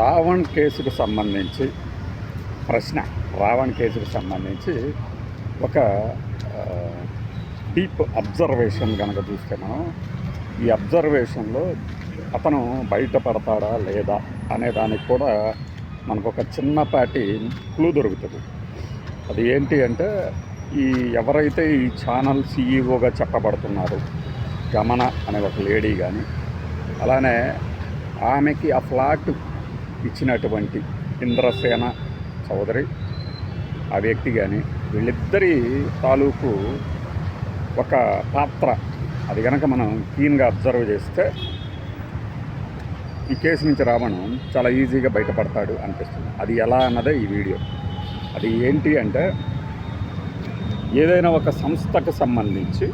రావణ్ కేసుకు సంబంధించి ప్రశ్న. రావణ్ కేసుకు సంబంధించి ఒక డీప్ అబ్జర్వేషన్ కనుక చూస్తే మనం ఈ అబ్జర్వేషన్లో అతను బయటపడతాడా లేదా అనే దానికి కూడా మనకు ఒక చిన్నపాటి క్లూ దొరుకుతుంది. అది ఏంటి అంటే, ఈ ఎవరైతే ఈ ఛానల్ సీఈఓగా చెప్పబడుతున్నారు గమన అనే ఒక లేడీ కానీ, అలానే ఆమెకి ఆ ఫ్లాట్ ఇచ్చినటువంటి ఇంద్రసేన చౌదరి ఆ వ్యక్తి కానీ, వీళ్ళిద్దరి తాలూకు ఒక పాత్ర అది కనుక మనం క్లీన్గా అబ్జర్వ్ చేస్తే ఈ కేసు నుంచి రావణం చాలా ఈజీగా బయటపడతాడు అనిపిస్తుంది. అది ఎలా అన్నదే ఈ వీడియో. అది ఏంటి అంటే, ఏదైనా ఒక సంస్థకు సంబంధించి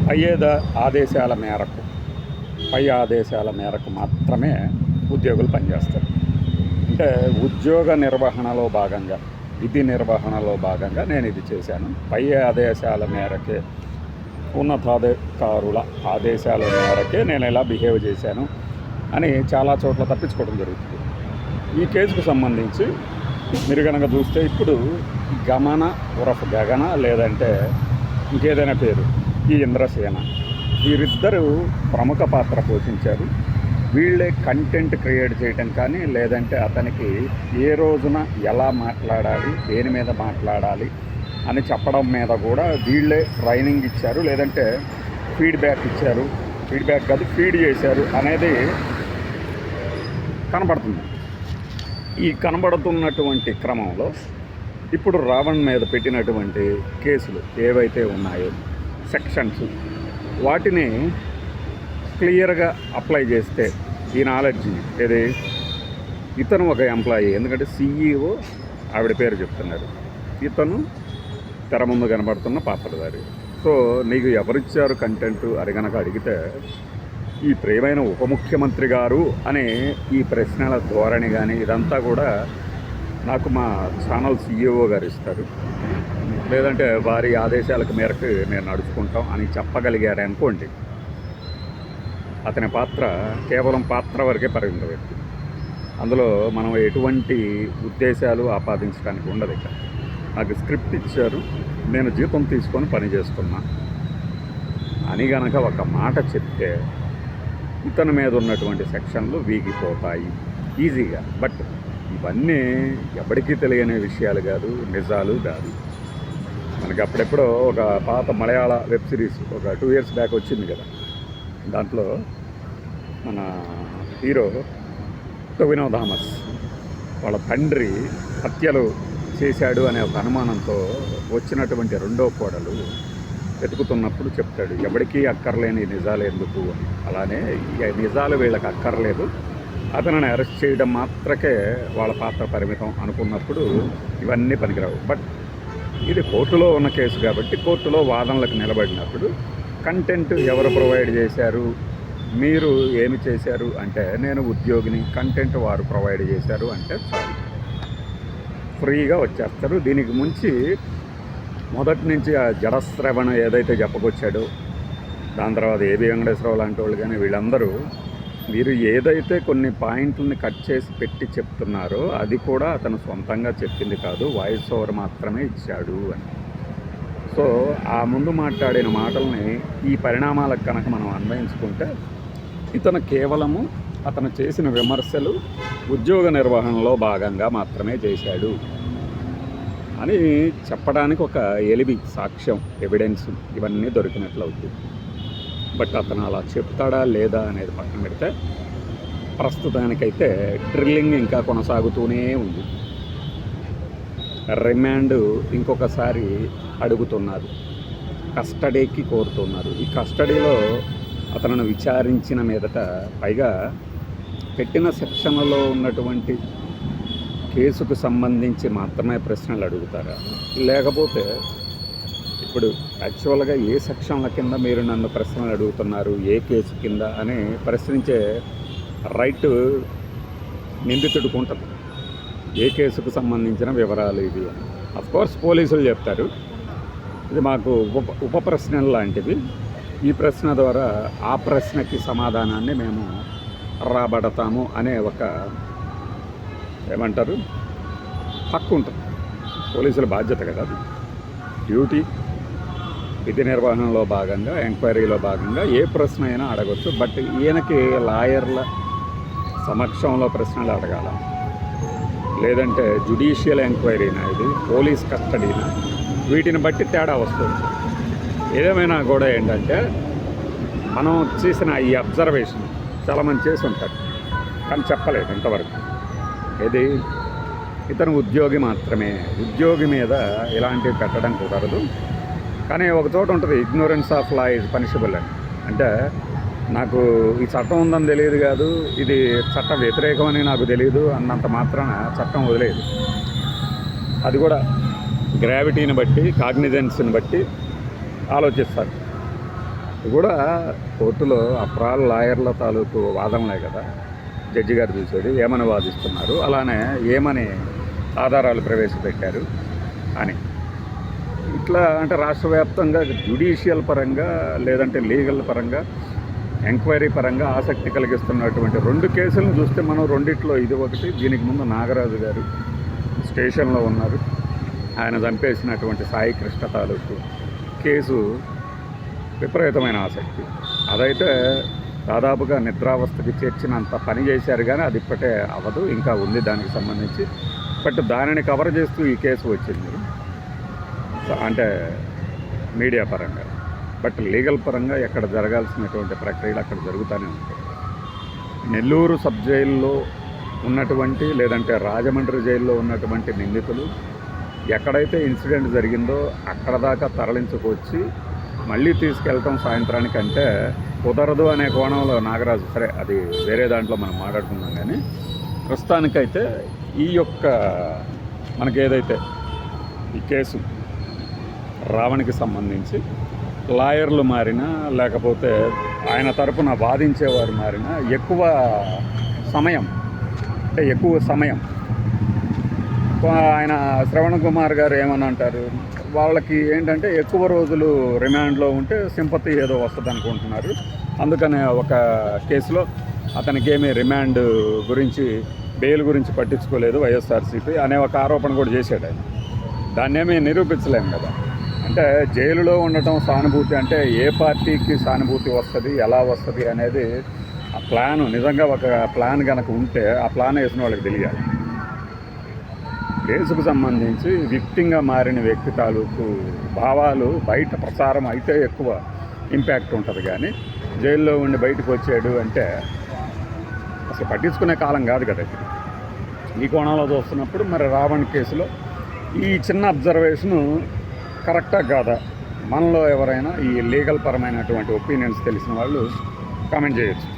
పై ఆదేశాల మేరకు మాత్రమే ఉద్యోగులు పనిచేస్తారు. అంటే ఉద్యోగ నిర్వహణలో భాగంగా, విధి నిర్వహణలో భాగంగా నేను ఇది చేశాను, పై ఆదేశాల మేరకే, ఉన్నతాధికారుల ఆదేశాల మేరకే నేను ఎలా బిహేవ్ చేశాను అని చాలా చోట్ల తప్పించుకోవడం జరుగుతుంది. ఈ కేసుకు సంబంధించి మీరు కనుక చూస్తే, ఇప్పుడు గమన ఉరఫ్ గగన లేదంటే ఇంకేదైనా పేరు, ఈ ఇంద్రసేన, వీరిద్దరూ ప్రముఖ పాత్ర పోషించారు. వీళ్ళే కంటెంట్ క్రియేట్ చేయడం కానీ, లేదంటే అతనికి ఏ రోజున ఎలా మాట్లాడాలి, దేని మీద మాట్లాడాలి అని చెప్పడం మీద కూడా వీళ్ళే ట్రైనింగ్ ఇచ్చారు, లేదంటే ఫీడ్బ్యాక్ ఇచ్చారు, ఫీడ్బ్యాక్ కాదు ఫీడ్ చేశారు అనేది కనబడుతుంది. ఈ కనబడుతున్నటువంటి క్రమంలో ఇప్పుడు రావణ్ మీద పెట్టినటువంటి కేసులు ఏవైతే ఉన్నాయో సెక్షన్స్, వాటిని క్లియర్గా అప్లై చేస్తే ఈ నాలెడ్జ్ ఏది, ఇతను ఒక ఎంప్లాయీ, ఎందుకంటే సీఈఓ ఆవిడ పేరు చెప్తున్నారు, ఇతను తెర ముందు కనబడుతున్న పాత్రధారి. సో నీకు ఎవరిచ్చారు కంటెంట్ అని కనుక అడిగితే, ఈ ప్రియమైన ఉప ముఖ్యమంత్రి గారు అనే ఈ ప్రశ్నల ధోరణి కానీ ఇదంతా కూడా నాకు మా ఛానల్ సీఈఓ గారు ఇస్తారు, లేదంటే వారి ఆదేశాలకు మేరకు నేను నడుచుకుంటాం అని చెప్పగలిగారు అనుకోండి, అతని పాత్ర కేవలం పాత్ర వరకే పరిమితమైంది. అందులో మనం ఎటువంటి ఉద్దేశాలు ఆపాదించడానికి ఉండదు. ఇక నాకు స్క్రిప్ట్ ఇచ్చారు, నేను జీతం తీసుకొని పని చేస్తున్నా అని గనక ఒక మాట చెప్తే ఇతని మీద ఉన్నటువంటి సెక్షన్లు వీగిపోతాయి ఈజీగా. బట్ ఇవన్నీ ఎవరికీ తెలియని విషయాలు కాదు, నిజాలు కాదు. మనకి అప్పుడెప్పుడో ఒక పాత మలయాళ వెబ్ సిరీస్ ఒక 2 years బ్యాక్ వచ్చింది కదా, దాంట్లో మన హీరో టొవినో థామస్ వాళ్ళ తండ్రి హత్యలు చేశాడు అనే ఒక అనుమానంతో వచ్చినటువంటి రెండో కోడలు వెతుకుతున్నప్పుడు చెప్తాడు, ఎవరికీ అక్కర్లేని నిజాలు ఎందుకు అని. అలానే ఈ నిజాలు వీళ్ళకి అక్కర్లేదు, అతనిని అరెస్ట్ చేయడం మాత్రకే వాళ్ళ పాత్ర పరిమితం అనుకున్నప్పుడు ఇవన్నీ పనికిరావు. బట్ ఇది కోర్టులో ఉన్న కేసు కాబట్టి కోర్టులో వాదనలకు నిలబడినప్పుడు కంటెంట్ ఎవరు ప్రొవైడ్ చేశారు, మీరు ఏమి చేశారు అంటే, నేను ఉద్యోగిని, కంటెంట్ వారు ప్రొవైడ్ చేశారు అంటే చాలు, ఫ్రీగా వచ్చేస్తారు. దీనికి ముంచి మొదటి నుంచి ఆ జడశ్రవణ ఏదైతే చెప్పుకొచ్చాడో, దాని తర్వాత ఏబి వెంకటేశ్వరరావు లాంటి వాళ్ళు కానీ వీళ్ళందరూ మీరు ఏదైతే కొన్ని పాయింట్లని కట్ చేసి పెట్టి చెప్తున్నారో అది కూడా అతను సొంతంగా చెప్పింది కాదు, వాయిస్ ఓవర్ మాత్రమే ఇచ్చాడు అని. సో ఆ ముందు మాట్లాడిన మాటల్ని ఈ పరిణామాలకు కనుక మనం అన్వయించుకుంటే, ఇతను కేవలము అతను చేసిన విమర్శలు ఉద్యోగ నిర్వహణలో భాగంగా మాత్రమే చేశాడు అని చెప్పడానికి ఒక ఎలిబి, సాక్ష్యం, ఎవిడెన్స్ ఇవన్నీ దొరికినట్లు అవుతుంది. బట్ అతను అలా చెప్తాడా లేదా అనేది పక్కన పెడితే, ప్రస్తుతానికైతే డ్రిల్లింగ్ ఇంకా కొనసాగుతూనే ఉంది. రిమాండ్ ఇంకొకసారి అడుగుతున్నారు, కస్టడీకి కోరుతున్నారు. ఈ కస్టడీలో అతను విచారించిన మీదట, పైగా పెట్టిన సెక్షన్లలో ఉన్నటువంటి కేసుకు సంబంధించి మాత్రమే ప్రశ్నలు అడుగుతారా, లేకపోతే ఇప్పుడు యాక్చువల్గా ఏ సెక్షన్ల కింద మీరు నన్ను ప్రశ్నలు అడుగుతున్నారు, ఏ కేసు కింద అని ప్రశ్నించే రైట్ నిందితుడికి ఉంటుంది. ఏ కేసుకు సంబంధించిన వివరాలు ఇవి అని. అఫ్కోర్స్ పోలీసులు చెప్తారు, ఇది మాకు ఉప ప్రశ్నలు లాంటివి, ఈ ప్రశ్న ద్వారా ఆ ప్రశ్నకి సమాధానాన్ని మేము రాబడతాము అనే ఒక ఏమంటారు, హక్కు ఉంటుంది. పోలీసుల బాధ్యత కదా అది, డ్యూటీ. విధి నిర్వహణలో భాగంగా, ఎంక్వైరీలో భాగంగా ఏ ప్రశ్న అయినా అడగచ్చు. బట్ ఈయనకి లాయర్ల సమక్షంలో ప్రశ్నలు అడగాల, లేదంటే జ్యుడిషియల్ ఎంక్వైరీనా ఇది, పోలీస్ కస్టడీనా, వీటిని బట్టి తేడా వస్తుంది. ఏదేమైనా కూడా ఏంటంటే మనం చేసిన ఈ అబ్జర్వేషన్ చాలామంది చేసి ఉంటారు, కానీ చెప్పలేదు ఇంతవరకు. ఏది, ఇతను ఉద్యోగి మాత్రమే, ఉద్యోగి మీద ఇలాంటివి పెట్టడం కుదరదు. కానీ ఒక చోట ఉంటుంది, ignorance of law is punishable అని. అంటే నాకు ఈ చట్టం ఉందని తెలియదు కాదు, ఇది చట్ట వ్యతిరేకమని నాకు తెలియదు అన్నంత మాత్రాన చట్టం వదిలేదు. అది కూడా గ్రావిటీని బట్టి, కాగ్నిజెన్స్ని బట్టి ఆలోచిస్తారు. ఇది కూడా కోర్టులో అప్రాల్ లాయర్ల తాలూకు వాదనలే కదా జడ్జి గారు చూసేది, ఏమని వాదిస్తున్నారు, అలానే ఏమని ఆధారాలు ప్రవేశపెట్టారు అని. ఇట్లా అంటే రాష్ట్ర వ్యాప్తంగా జ్యుడిషియల్ పరంగా లేదంటే లీగల్ పరంగా, ఎంక్వైరీ పరంగా ఆసక్తి కలిగిస్తున్నటువంటి 2 కేసులను చూస్తే మనం రెండిట్లో ఇది ఒకటి. దీనికి ముందు నాగరాజు గారు స్టేషన్లో ఉన్నారు, ఆయన చంపేసినటువంటి సాయి కృష్ణ తాలూకు కేసు విపరీతమైన ఆసక్తి. అదైతే దాదాపుగా నిద్రావస్థకి చేర్చినంత పని చేశారు, కానీ అది ఇప్పటే అవ్వదు, ఇంకా ఉంది దానికి సంబంధించి. బట్ దానిని కవర్ చేస్తూ ఈ కేసు వచ్చింది, అంటే మీడియా పరంగా. బట్ లీగల్ పరంగా ఎక్కడ జరగాల్సినటువంటి ప్రక్రియలు అక్కడ జరుగుతూనే ఉంటాయి. నెల్లూరు సబ్ జైల్లో ఉన్నటువంటి, లేదంటే రాజమండ్రి జైల్లో ఉన్నటువంటి నిందితులు ఎక్కడైతే ఇన్సిడెంట్ జరిగిందో అక్కడ దాకా తరలించుకొచ్చి మళ్ళీ తీసుకెళ్ళటం సాయంత్రానికంటే కుదరదు అనే కోణంలో నాగరాజు, సరే అది వేరే దాంట్లో మనం మాట్లాడుకుందాం. కానీ ప్రస్తుతానికైతే ఈ యొక్క మనకేదైతే ఈ కేసు రావణ్కి సంబంధించి లాయర్లు మారినా, లేకపోతే ఆయన తరపున వాదించేవారు మారినా ఎక్కువ సమయం ఆయన శ్రవణ్ కుమార్ గారు ఏమని అంటారు, వాళ్ళకి ఏంటంటే ఎక్కువ రోజులు రిమాండ్లో ఉంటే సింపతి ఏదో వస్తుంది అనుకుంటున్నారు. అందుకనే ఒక కేసులో అతనికి ఏమీ రిమాండ్ గురించి, బెయిల్ గురించి పట్టించుకోలేదు వైఎస్ఆర్సీపీ అనే ఒక ఆరోపణ కూడా చేశాడు ఆయన. దాన్ని ఏమీ నిరూపించలేము కదా. అంటే జైలులో ఉండటం సానుభూతి అంటే ఏ పార్టీకి సానుభూతి వస్తుంది, ఎలా వస్తుంది అనేది ఆ ప్లాన్, నిజంగా ఒక ప్లాన్ కనుక ఉంటే ఆ ప్లాన్ వేసిన వాళ్ళకి తెలియాలి. కేసుకు సంబంధించి విక్టింగా మారిన వ్యక్తి తాలూకు భావాలు బయట ప్రచారం అయితే ఎక్కువ ఇంపాక్ట్ ఉంటుంది, కానీ జైల్లో ఉండి బయటకు వచ్చాడు అంటే అసలు పట్టించుకునే కాలం కాదు కదా ఇది. ఈ కోణంలో చూస్తున్నప్పుడు మరి రావణ్ కేసులో ఈ చిన్న అబ్జర్వేషను కరెక్టా కాదా, మనలో ఎవరైనా ఈ లీగల్ పరమైనటువంటి ఒపీనియన్స్ తెలిసిన వాళ్ళు కామెంట్ చేయొచ్చు.